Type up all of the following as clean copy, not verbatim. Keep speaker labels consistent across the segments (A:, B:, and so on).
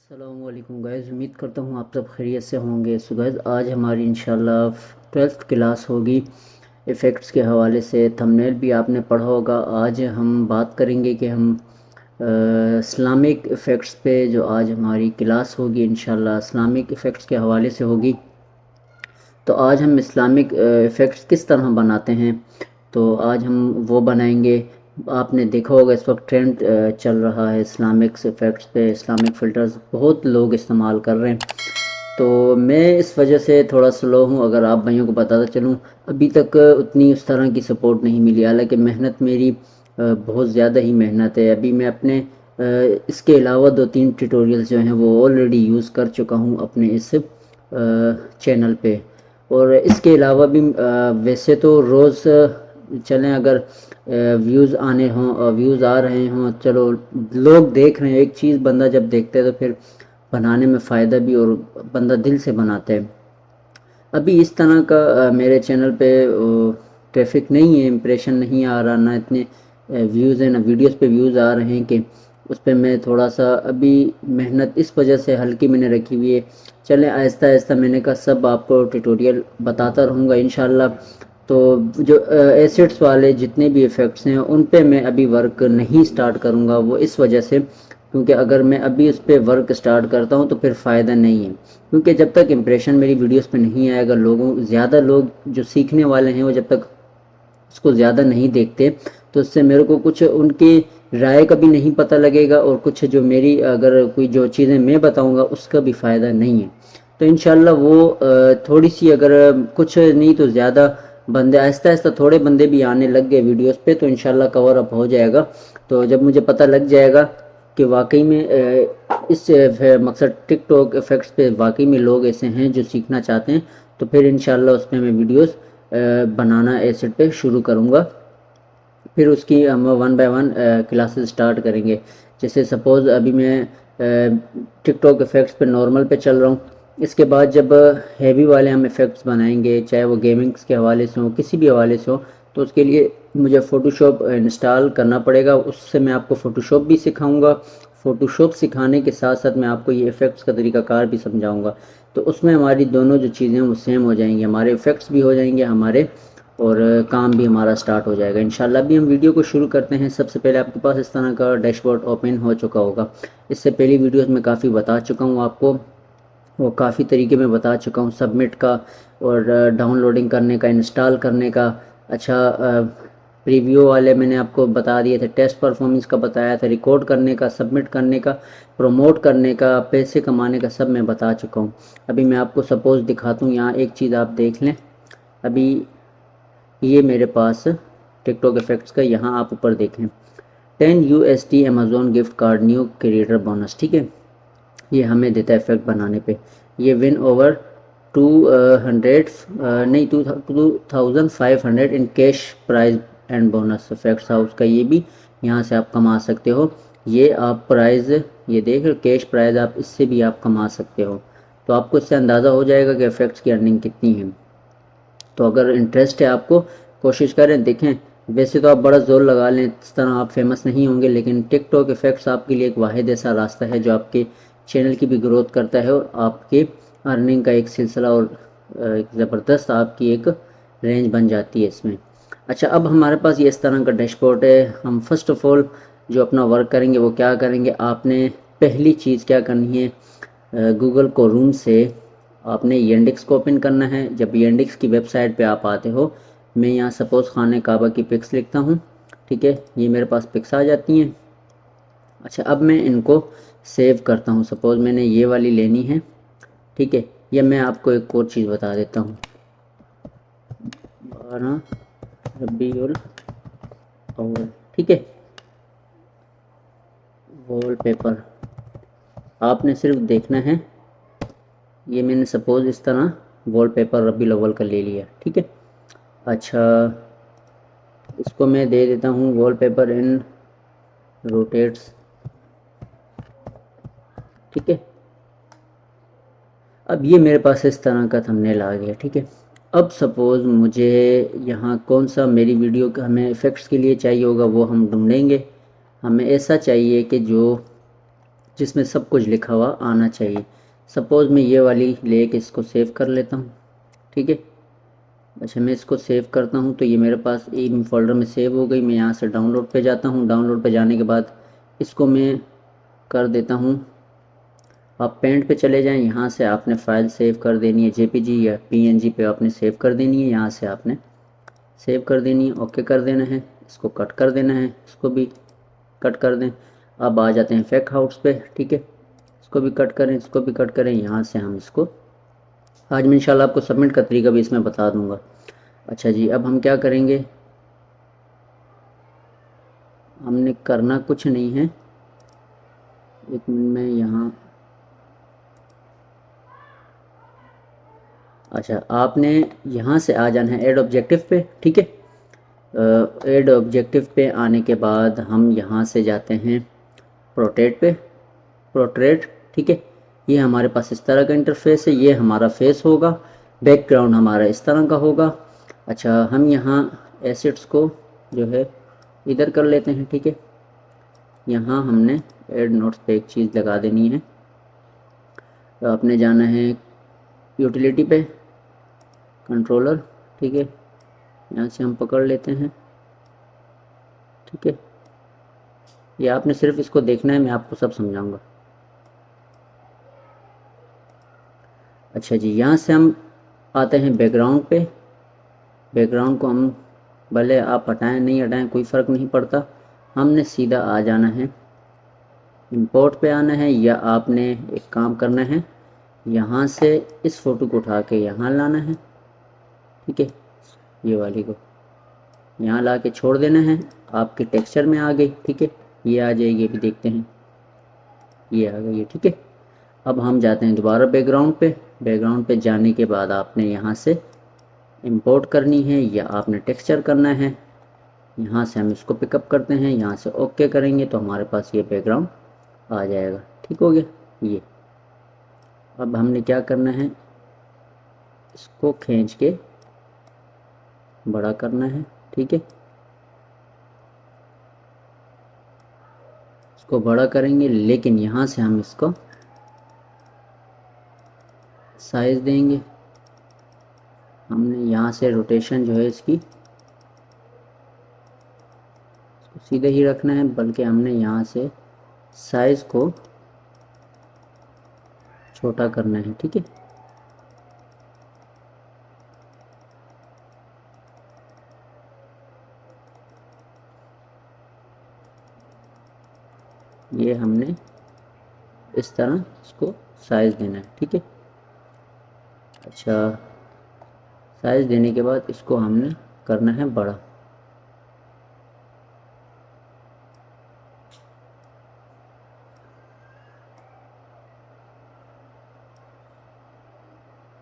A: अस्सलामुअलैकुम गाइज़, उम्मीद करता हूँ आप सब खैरियत से होंगे। सो गाइज़, आज हमारी इंशाल्लाह 12th क्लास होगी इफ़ेक्ट्स के हवाले से। थंबनेल भी आपने पढ़ा होगा। आज हम बात करेंगे कि हम इस्लामिक इफ़ेक्ट्स पे जो आज हमारी क्लास होगी इंशाल्लाह इस्लामिक इफ़ेक्ट्स के हवाले से होगी। तो आज हम इस्लामिक इफ़ेक्ट्स किस तरह बनाते हैं, तो आज हम वो बनाएंगे। आपने देखा होगा इस वक्त ट्रेंड चल रहा है इस्लामिक इफ़ेक्ट्स पे। इस्लामिक फ़िल्टर्स बहुत लोग इस्तेमाल कर रहे हैं, तो मैं इस वजह से थोड़ा स्लो हूँ। अगर आप भाइयों को बताता चलूँ, अभी तक उतनी उस तरह की सपोर्ट नहीं मिली। हालांकि मेहनत मेरी बहुत ज़्यादा ही मेहनत है। अभी मैं अपने इसके अलावा 2-3 ट्यूटोरियल्स जो हैं वो ऑलरेडी यूज़ कर चुका हूँ अपने इस चैनल पे। और इसके अलावा भी वैसे तो रोज़ चलें, अगर व्यूज़ आने हों, व्यूज़ आ रहे हों, चलो लोग देख रहे हैं। एक चीज़ बंदा जब देखता है तो फिर बनाने में फ़ायदा भी, और बंदा दिल से बनाता है। अभी इस तरह का मेरे चैनल पे ट्रैफिक नहीं है, इम्प्रेशन नहीं आ रहा, ना इतने व्यूज़ हैं, ना वीडियोस पे व्यूज़ आ रहे हैं कि उस पर मैं थोड़ा सा अभी मेहनत इस वजह से हल्की मैंने रखी हुई है। चलें आहिस्ता आहिस्ता, मैंने कहा सब आपको ट्यूटोरियल बताता रहूँगा इंशाल्लाह। तो जो एसिड्स वाले जितने भी इफ़ेक्ट्स हैं उन पे मैं अभी वर्क नहीं स्टार्ट करूँगा, वो इस वजह से क्योंकि अगर मैं अभी उस पर वर्क स्टार्ट करता हूँ तो फिर फ़ायदा नहीं है। क्योंकि जब तक इम्प्रेशन मेरी वीडियोस पे नहीं आएगा, ज़्यादा लोग जो सीखने वाले हैं वो जब तक उसको ज़्यादा नहीं देखते, तो उससे मेरे को कुछ उनकी राय का भी नहीं पता लगेगा, और कुछ जो मेरी अगर कोई जो चीज़ें मैं बताऊंगा उसका भी फ़ायदा नहीं है। तो इंशाल्लाह वो थोड़ी सी, अगर कुछ नहीं तो ज़्यादा बंदे, आहिस्ता आहिस्ता थोड़े बंदे भी आने लग गए वीडियोस पे, तो इंशाल्लाह कवर अप हो जाएगा। तो जब मुझे पता लग जाएगा कि वाकई में इस मकसद टिकटॉक इफ़ेक्ट्स पे वाकई में लोग ऐसे हैं जो सीखना चाहते हैं, तो फिर इंशाल्लाह उस पर मैं वीडियोस बनाना एसिड पे शुरू करूँगा। फिर उसकी हम one by one classes start करेंगे। जैसे सपोज़ अभी मैं टिकटॉक इफ़ेक्ट्स पे नॉर्मल पे चल रहा हूँ। इसके बाद जब हैवी वाले हम इफ़ेक्ट्स बनाएंगे, चाहे वो गेमिंग्स के हवाले से हो, किसी भी हवाले से हो, तो उसके लिए मुझे फ़ोटोशॉप इंस्टॉल करना पड़ेगा। उससे मैं आपको फ़ोटोशॉप भी सिखाऊंगा। फ़ोटोशॉप सिखाने के साथ साथ मैं आपको ये इफ़ेक्ट्स का तरीक़ाकार भी समझाऊंगा। तो उसमें हमारी दोनों जो चीज़ें वो सेम हो जाएंगी, हमारे इफ़ेक्ट्स भी हो जाएंगे हमारे, और काम भी हमारा स्टार्ट हो जाएगा इंशाल्लाह। अभी हम वीडियो को शुरू करते हैं। सबसे पहले आपके पास इस तरह का डैशबोर्ड ओपन हो चुका होगा। इससे पहली वीडियोस में काफ़ी बता चुका हूँ आपको, वो काफ़ी तरीके में बता चुका हूँ, सबमिट का और डाउनलोडिंग करने का, इंस्टॉल करने का। अच्छा, प्रीव्यू वाले मैंने आपको बता दिए थे, टेस्ट परफॉर्मेंस का बताया था, रिकॉर्ड करने का, सबमिट करने का, प्रमोट करने का, पैसे कमाने का, सब मैं बता चुका हूँ। अभी मैं आपको सपोज़ दिखाता हूँ, यहाँ एक चीज़ आप देख लें। अभी ये मेरे पास टिकटॉक इफ़ेक्ट्स का, यहाँ आप ऊपर देखें 10 USD Amazon gift card new creator bonus, ठीक है। ये हमें देता है इफेक्ट बनाने पे। ये विन ओवर 200 नहीं 2500 in cash prize and bonus. Effects house का ये भी यहाँ से आप कमा सकते हो। ये आप प्राइज़, ये देख रहे कैश प्राइज़, आप इससे भी आप कमा सकते हो। तो आपको इससे अंदाज़ा हो जाएगा कि इफेक्ट्स की अर्निंग कितनी है। तो अगर इंटरेस्ट है आपको, कोशिश करें, देखें। वैसे तो आप बड़ा ज़ोर लगा लें, इस तरह आप फेमस नहीं होंगे, लेकिन टिकटॉक इफ़ेक्ट्स आपके लिए एक वाहिद ऐसा रास्ता है जो आपके चैनल की भी ग्रोथ करता है, और आपके अर्निंग का एक सिलसिला और एक ज़बरदस्त आपकी एक रेंज बन जाती है इसमें। अच्छा, अब हमारे पास ये इस तरह का डैशबोर्ड है। हम फर्स्ट ऑफ ऑल जो अपना वर्क करेंगे वो क्या करेंगे, आपने पहली चीज़ क्या करनी है, गूगल क्रोम से आपने येंडिक्स को ओपन करना है। जब येंडिक्स की वेबसाइट पे आप आते हो, मैं यहाँ सपोज़ खाने काबा की पिक्स लिखता हूँ, ठीक है, ये मेरे पास पिक्स आ जाती हैं। अच्छा, अब मैं इनको सेव करता हूँ। सपोज़ मैंने ये वाली लेनी है, ठीक है। या मैं आपको एक और चीज़ बता देता हूँ, 12 रबीउल अव्वल, ठीक है। वॉलपेपर आपने सिर्फ देखना है, ये मैंने सपोज़ इस तरह वॉलपेपर रबीउल अव्वल का ले लिया, ठीक है। अच्छा, इसको मैं दे देता हूँ वॉलपेपर इन रोटेट्स, ठीक है। अब ये मेरे पास इस तरह का थंबनेल आ गया, ठीक है। अब सपोज़ मुझे यहाँ कौन सा मेरी वीडियो का हमें इफ़ेक्ट्स के लिए चाहिए होगा वो हम ढूंढेंगे। हमें ऐसा चाहिए कि जो जिसमें सब कुछ लिखा हुआ आना चाहिए। सपोज़ मैं ये वाली लेके इसको सेव कर लेता हूँ, ठीक है। अच्छा, मैं इसको सेव करता हूँ तो ये मेरे पास एक फोल्डर में सेव हो गई। मैं यहाँ से डाउनलोड पे जाता हूँ। डाउनलोड पे जाने के बाद इसको मैं कर देता हूँ, आप पेंट पे चले जाएं। यहाँ से आपने फ़ाइल सेव कर देनी है, जेपीजी या पीएनजी पे आपने सेव कर देनी है। यहाँ से आपने सेव कर देनी है, ओके कर देना है, इसको कट कर देना है, इसको भी कट कर दें। अब आ जाते हैं फेक हाउस पे, ठीक है। इसको भी कट करें, इसको भी कट करें। यहाँ से हम इसको आज मैं इंशाल्लाह आपको सबमिट का तरीका भी इसमें बता दूंगा। अच्छा जी, अब हम क्या करेंगे, हमने करना कुछ नहीं है। एक मिनट में यहाँ, अच्छा आपने यहाँ से आ जाना है ऐड ऑब्जेक्टिव पे, ठीक है। ऐड ऑब्जेक्टिव पे आने के बाद हम यहाँ से जाते हैं पोर्ट्रेट पे, पोर्ट्रेट, ठीक है। ये हमारे पास इस तरह का इंटरफेस है, ये हमारा फेस होगा, बैकग्राउंड हमारा इस तरह का होगा। अच्छा, हम यहाँ एसेट्स को जो है इधर कर लेते हैं, ठीक है। यहाँ हमने ऐड नोट्स पे एक चीज़ लगा देनी है। तो आपने जाना है यूटिलिटी पे, कंट्रोलर, ठीक है। यहाँ से हम पकड़ लेते हैं, ठीक है। ये आपने सिर्फ इसको देखना है, मैं आपको सब समझाऊंगा। अच्छा जी, यहाँ से हम आते हैं बैकग्राउंड पे। बैकग्राउंड को हम भले आप हटाएं नहीं हटाएं कोई फ़र्क नहीं पड़ता, हमने सीधा आ जाना है इंपोर्ट पे आना है, या आपने एक काम करना है, यहाँ से इस फ़ोटो को उठा के यहाँ लाना है, ठीक है। ये वाली को यहाँ ला के छोड़ देना है, आपके टेक्सचर में आ गई, ठीक है। ये आ जाएगी, अभी देखते हैं, ये आ गई है, ठीक है। अब हम जाते हैं दोबारा बैकग्राउंड पे। बैकग्राउंड पे जाने के बाद आपने यहाँ से इंपोर्ट करनी है या आपने टेक्सचर करना है। यहाँ से हम इसको पिकअप करते हैं, यहाँ से ओके करेंगे तो हमारे पास ये बैकग्राउंड आ जाएगा, ठीक हो गया ये। अब हमने क्या करना है, इसको खींच के बड़ा करना है, ठीक है। इसको बड़ा करेंगे, लेकिन यहाँ से हम इसको साइज देंगे। हमने यहाँ से रोटेशन जो है इसकी सीधे ही रखना है, बल्कि हमने यहाँ से साइज़ को छोटा करना है, ठीक है। ये हमने इस तरह इसको साइज़ देना है, ठीक है। अच्छा, साइज़ देने के बाद इसको हमने करना है बड़ा।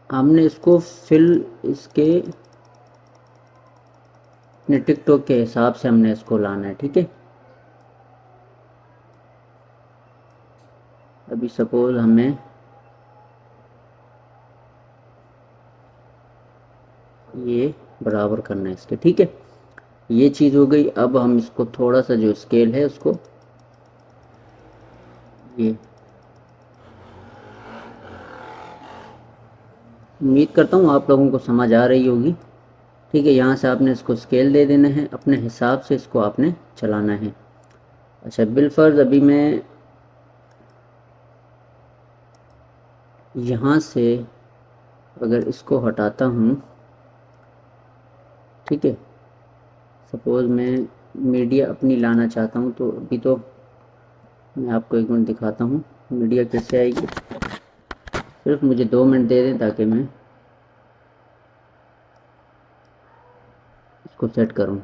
A: हमने इसको फिल इसके अपने टिकटॉक के हिसाब से हमने इसको लाना है, ठीक है। अभी सपोज हमें ये बराबर करना है इसके, ठीक है। ये चीज़ हो गई। अब हम इसको थोड़ा सा जो स्केल है उसको ये, उम्मीद करता हूँ आप लोगों को समझ आ रही होगी, ठीक है। यहाँ से आपने इसको स्केल दे देना है, अपने हिसाब से इसको आपने चलाना है। अच्छा, बिलफर्ज अभी मैं यहाँ से अगर इसको हटाता हूँ, ठीक है। सपोज़ मैं मीडिया अपनी लाना चाहता हूँ, तो अभी तो मैं आपको एक मिनट दिखाता हूँ मीडिया कैसे आएगी। सिर्फ मुझे 2 मिनट दे दें ताकि मैं इसको सेट करूँ।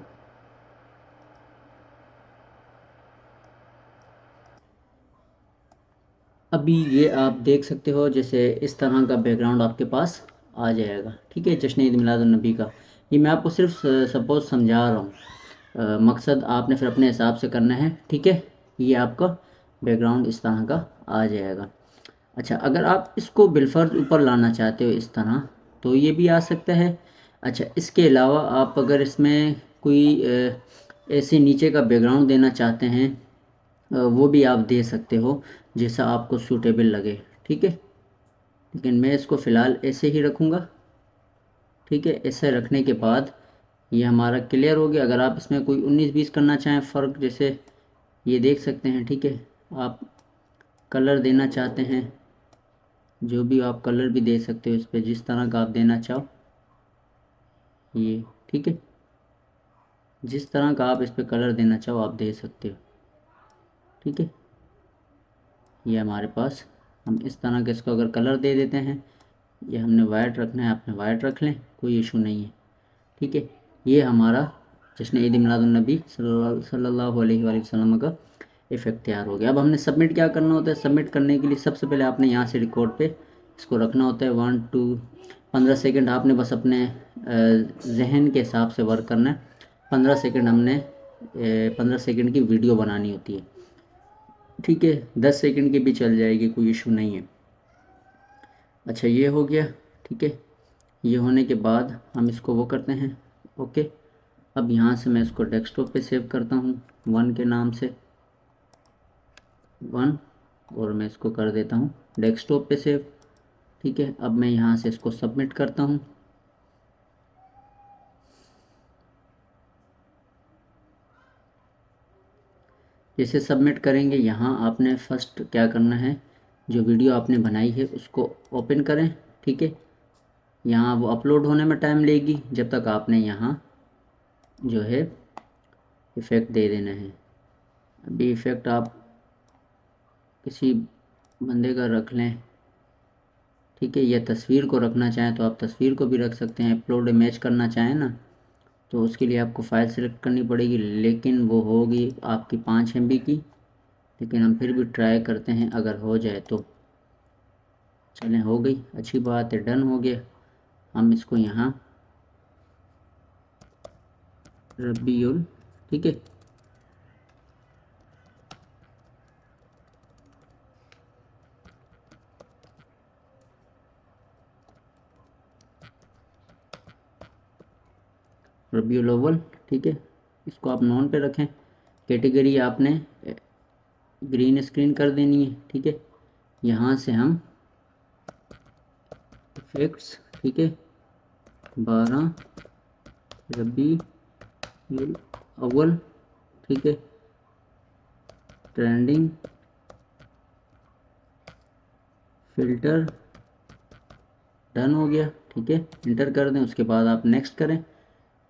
A: अभी ये आप देख सकते हो, जैसे इस तरह का बैकग्राउंड आपके पास आ जाएगा, ठीक है, जश्न ईद मिलादुन्नबी का। ये मैं आपको सिर्फ सपोज समझा रहा हूँ, मकसद आपने फिर अपने हिसाब से करना है, ठीक है। ये आपका बैकग्राउंड इस तरह का आ जाएगा। अच्छा, अगर आप इसको बिलफर्ज ऊपर लाना चाहते हो इस तरह, तो ये भी आ सकता है। अच्छा, इसके अलावा आप अगर इसमें कोई ऐसे नीचे का बैकग्राउंड देना चाहते हैं, वो भी आप दे सकते हो जैसा आपको सूटेबल लगे, ठीक है। लेकिन मैं इसको फ़िलहाल ऐसे ही रखूँगा, ठीक है। ऐसे रखने के बाद ये हमारा क्लियर हो गया। अगर आप इसमें कोई 19-20 करना चाहें फ़र्क, जैसे ये देख सकते हैं, ठीक है। आप कलर देना चाहते हैं, जो भी आप कलर भी दे सकते हो इस पर, जिस तरह का आप देना चाहो ये, ठीक है। जिस तरह का आप इस पर कलर देना चाहो आप दे सकते हो, ठीक है। ये हमारे पास, हम इस तरह के इसको अगर कलर दे देते हैं, ये हमने वाइट रखना है, आपने वाइट रख लें, कोई इशू नहीं है, ठीक है। ये हमारा जश्न ईद मिलादुन्नबी सल्लल्लाहु अलैहि वसल्लम का इफ़ेक्ट तैयार हो गया। अब हमने सबमिट क्या करना होता है। सबमिट करने के लिए सबसे पहले आपने यहाँ से रिकॉर्ड पे इसको रखना होता है 1 to 15 सेकंड। आपने बस अपने जहन के हिसाब से वर्क करना है। 15 सेकंड हमने 15 सेकंड की वीडियो बनानी होती है, ठीक है। 10 सेकंड की भी चल जाएगी, कोई इशू नहीं है। अच्छा, ये हो गया, ठीक है। ये होने के बाद हम इसको वो करते हैं, ओके। अब यहाँ से मैं इसको डेस्कटॉप पे सेव करता हूँ 1 के नाम से, 1, और मैं इसको कर देता हूँ डेस्कटॉप पे सेव, ठीक है। अब मैं यहाँ से इसको सबमिट करता हूँ। जैसे सबमिट करेंगे, यहाँ आपने फर्स्ट क्या करना है, जो वीडियो आपने बनाई है उसको ओपन करें, ठीक है। यहाँ वो अपलोड होने में टाइम लेगी, जब तक आपने यहाँ जो है इफ़ेक्ट दे देना है। अभी इफ़ेक्ट आप किसी बंदे का रख लें, ठीक है। या तस्वीर को रखना चाहें तो आप तस्वीर को भी रख सकते हैं। अपलोड इमेज करना चाहें ना, तो उसके लिए आपको फ़ाइल सेलेक्ट करनी पड़ेगी, लेकिन वो होगी आपकी 5 MB की। लेकिन हम फिर भी ट्राई करते हैं, अगर हो जाए तो। चलें, हो गई, अच्छी बात है, डन हो गया। हम इसको यहाँ रबीउल, ठीक है, रबीउल अव्वल, ठीक है। इसको आप नॉन पे रखें। कैटेगरी आपने ग्रीन स्क्रीन कर देनी है, ठीक है। यहाँ से हम इफेक्ट्स, ठीक है, 12 रबीउल अव्वल, ठीक है, ट्रेंडिंग फ़िल्टर, डन हो गया, ठीक है। इंटर कर दें, उसके बाद आप नेक्स्ट करें।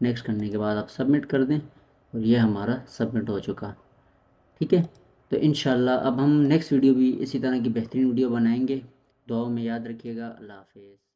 A: नेक्स्ट करने के बाद आप सबमिट कर दें, और ये हमारा सबमिट हो चुका, ठीक है। तो इंशाल्लाह अब हम नेक्स्ट वीडियो भी इसी तरह की बेहतरीन वीडियो बनाएंगे। दुआओं में याद रखिएगा। अल्लाह हाफिज़।